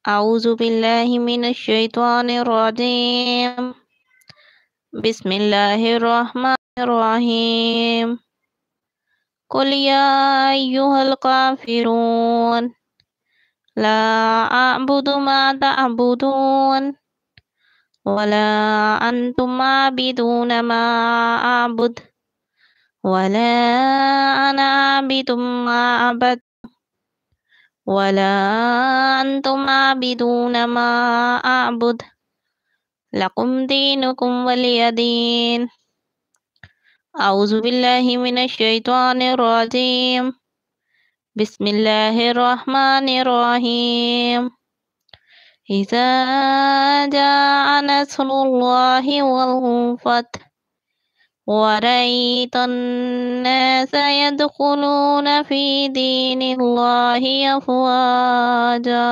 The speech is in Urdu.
أعوذ بالله من الشيطان الرجيم بسم الله الرحمن الرحيم قل يا أيها الكافرون لا أعبد ما تعبدون ولا أنتم عابدون ما أعبد ولا أنا عابد ما عبدت ولا أنتم عابدون ما أعبد لكم دينكم ولي دين أعوذ بالله من الشيطان الرجيم بسم الله الرحمن الرحيم إذا جاء نصر الله والفتح ورأيت الناس يدخلون في دين الله أفواجا